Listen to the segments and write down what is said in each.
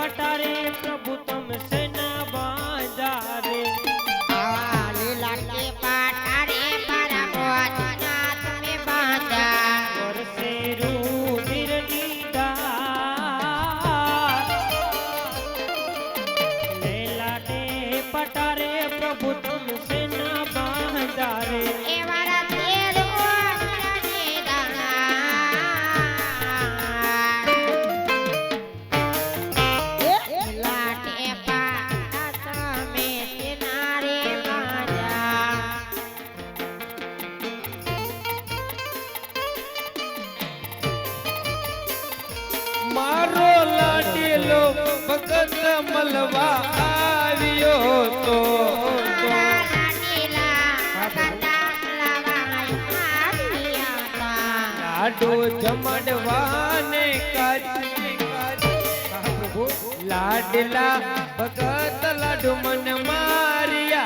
पटारे प्रभु तुमसे न बांधा रे लीला के पटारे प्रभु नाथ में बांधा और से रूधिर लीला के पटारे प्रभु तुमसे न बांधा रे मारो लाडीलो भगत मलवा आवियो तो लाडो जमड़वाने लाडला भगत लाडू मन मारिया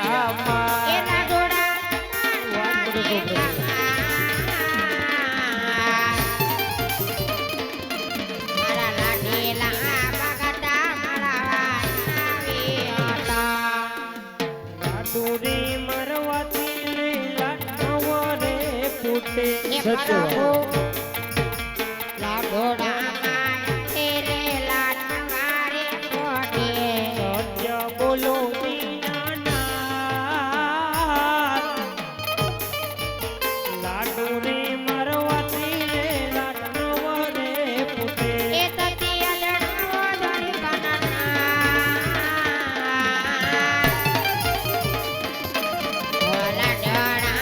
सचो लाडोड़ा तेरे लाडवारे कोटे सत्य बोलो दीनानाथ लाडू रे मरवाती रे लाडवा रे पुटे ए ततिया लड़वा धरी कनना लाडोड़ा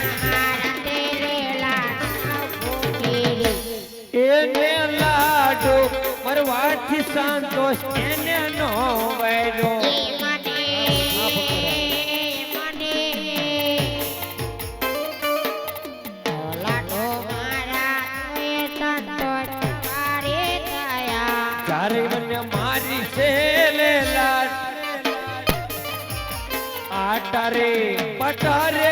तेरे એને લાડો મરવાથી સંતોષ એને નો વૈરો જ્યારે મને મારી છે લે લાડ આટારે પટારે